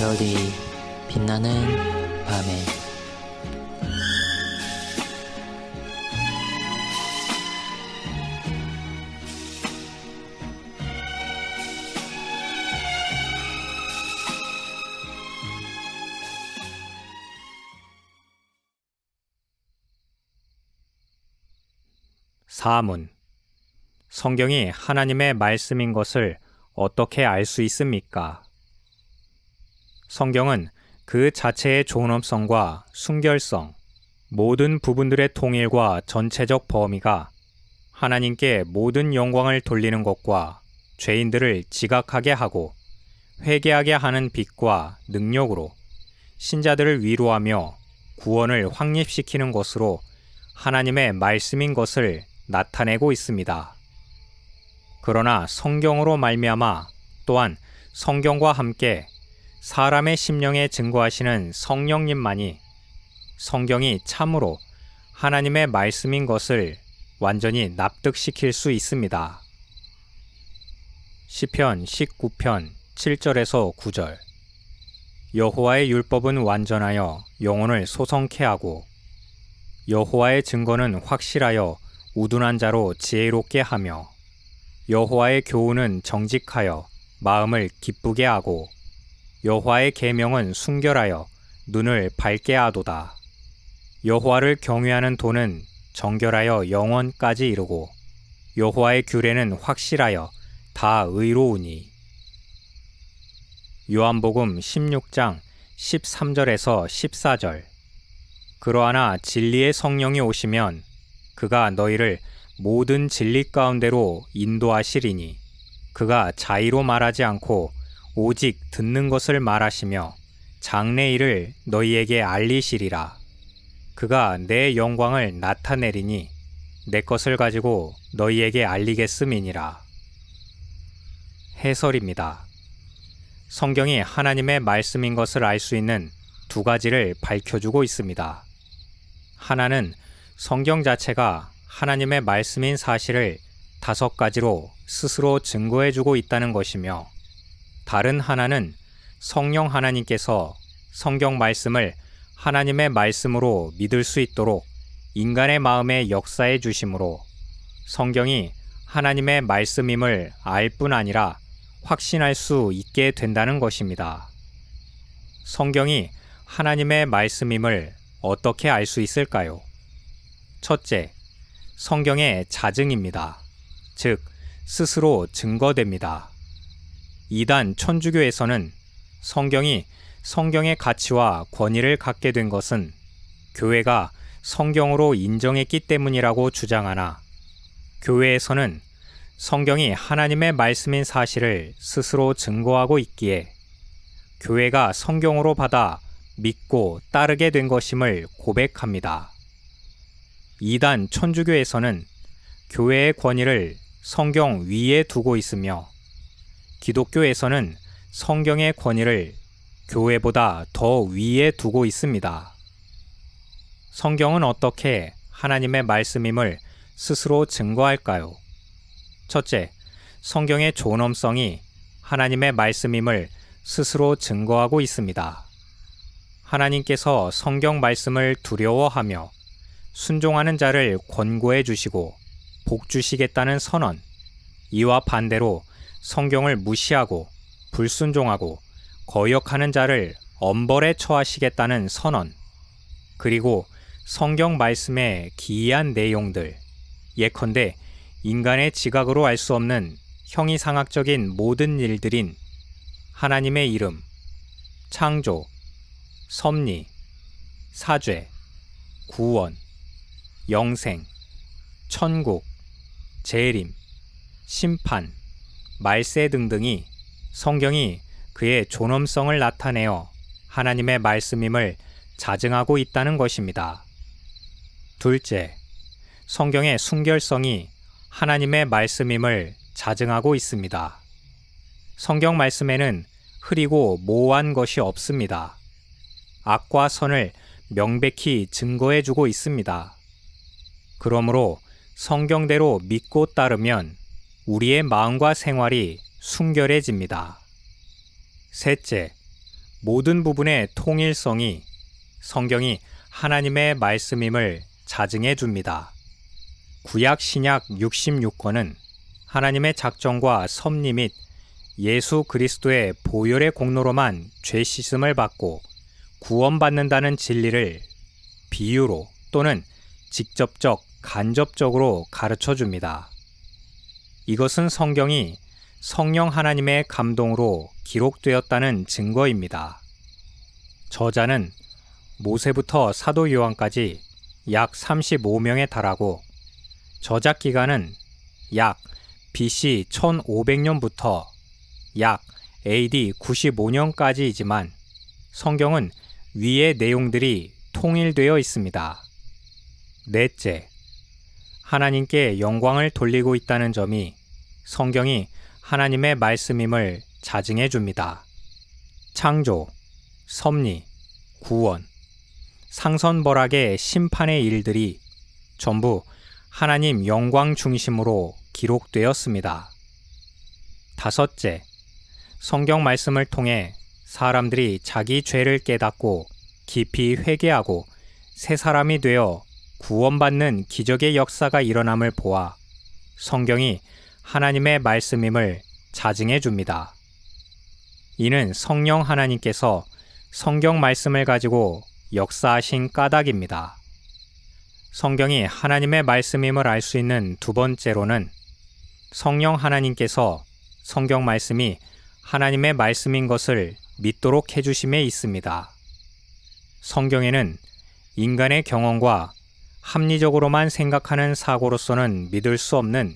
별이 빛나는 밤에 사문. 성경이 하나님의 말씀인 것을 어떻게 알 수 있습니까? 성경은 그 자체의 존엄성과 순결성, 모든 부분들의 통일과 전체적 범위가 하나님께 모든 영광을 돌리는 것과 죄인들을 지각하게 하고 회개하게 하는 빛과 능력으로 신자들을 위로하며 구원을 확립시키는 것으로 하나님의 말씀인 것을 나타내고 있습니다. 그러나 성경으로 말미암아 또한 성경과 함께 사람의 심령에 증거하시는 성령님만이 성경이 참으로 하나님의 말씀인 것을 완전히 납득시킬 수 있습니다. 시편 19편 7절에서 9절. 여호와의 율법은 완전하여 영혼을 소성케 하고 여호와의 증거는 확실하여 우둔한 자로 지혜롭게 하며 여호와의 교훈은 정직하여 마음을 기쁘게 하고 여호와의 계명은 순결하여 눈을 밝게 하도다. 여호와를 경외하는 도는 정결하여 영원까지 이르고 여호와의 규례는 확실하여 다 의로우니. 요한복음 16장 13절에서 14절. 그러하나 진리의 성령이 오시면 그가 너희를 모든 진리 가운데로 인도하시리니 그가 자의로 말하지 않고 오직 듣는 것을 말하시며 장래 일을 너희에게 알리시리라. 그가 내 영광을 나타내리니 내 것을 가지고 너희에게 알리겠음이니라. 해설입니다. 성경이 하나님의 말씀인 것을 알 수 있는 두 가지를 밝혀주고 있습니다. 하나는 성경 자체가 하나님의 말씀인 사실을 5가지로 스스로 증거해주고 있다는 것이며, 다른 하나는 성령 하나님께서 성경 말씀을 하나님의 말씀으로 믿을 수 있도록 인간의 마음에 역사해 주심으로 성경이 하나님의 말씀임을 알 뿐 아니라 확신할 수 있게 된다는 것입니다. 성경이 하나님의 말씀임을 어떻게 알 수 있을까요? 첫째, 성경의 자증입니다. 즉, 스스로 증거됩니다. 이단 천주교에서는 성경이 성경의 가치와 권위를 갖게 된 것은 교회가 성경으로 인정했기 때문이라고 주장하나, 교회에서는 성경이 하나님의 말씀인 사실을 스스로 증거하고 있기에 교회가 성경으로 받아 믿고 따르게 된 것임을 고백합니다. 이단 천주교에서는 교회의 권위를 성경 위에 두고 있으며, 기독교에서는 성경의 권위를 교회보다 더 위에 두고 있습니다. 성경은 어떻게 하나님의 말씀임을 스스로 증거할까요? 첫째, 성경의 존엄성이 하나님의 말씀임을 스스로 증거하고 있습니다. 하나님께서 성경 말씀을 두려워하며 순종하는 자를 권고해 주시고 복 주시겠다는 선언, 이와 반대로 성경을 무시하고 불순종하고 거역하는 자를 엄벌에 처하시겠다는 선언, 그리고 성경 말씀의 기이한 내용들, 예컨대 인간의 지각으로 알 수 없는 형이상학적인 모든 일들인 하나님의 이름, 창조, 섭리, 사죄, 구원, 영생, 천국, 재림, 심판, 말세 등등이 성경이 그의 존엄성을 나타내어 하나님의 말씀임을 자증하고 있다는 것입니다. 둘째, 성경의 순결성이 하나님의 말씀임을 자증하고 있습니다. 성경 말씀에는 흐리고 모호한 것이 없습니다. 악과 선을 명백히 증거해주고 있습니다. 그러므로 성경대로 믿고 따르면 우리의 마음과 생활이 순결해집니다. 셋째, 모든 부분의 통일성이 성경이 하나님의 말씀임을 자증해 줍니다. 구약 신약 66권은 하나님의 작정과 섭리 및 예수 그리스도의 보혈의 공로로만 죄 씻음을 받고 구원받는다는 진리를 비유로 또는 직접적, 간접적으로 가르쳐 줍니다. 이것은 성경이 성령 하나님의 감동으로 기록되었다는 증거입니다. 저자는 모세부터 사도 요한까지 약 35명에 달하고 저작 기간은 약 BC 1500년부터 약 AD 95년까지이지만 성경은 위의 내용들이 통일되어 있습니다. 넷째, 하나님께 영광을 돌리고 있다는 점이 성경이 하나님의 말씀임을 자증해 줍니다. 창조, 섭리, 구원, 상선벌악의 심판의 일들이 전부 하나님 영광 중심으로 기록되었습니다. 다섯째, 성경 말씀을 통해 사람들이 자기 죄를 깨닫고 깊이 회개하고 새 사람이 되어 구원받는 기적의 역사가 일어남을 보아 성경이 하나님의 말씀임을 자증해 줍니다. 이는 성령 하나님께서 성경 말씀을 가지고 역사하신 까닭입니다. 성경이 하나님의 말씀임을 알 수 있는 두 번째로는 성령 하나님께서 성경 말씀이 하나님의 말씀인 것을 믿도록 해주심에 있습니다. 성경에는 인간의 경험과 합리적으로만 생각하는 사고로서는 믿을 수 없는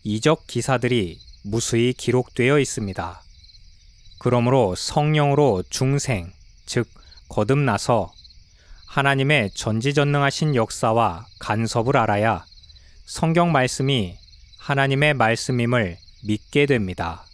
이적 기사들이 무수히 기록되어 있습니다. 그러므로 성령으로 중생, 즉 거듭나서 하나님의 전지전능하신 역사와 간섭을 알아야 성경 말씀이 하나님의 말씀임을 믿게 됩니다.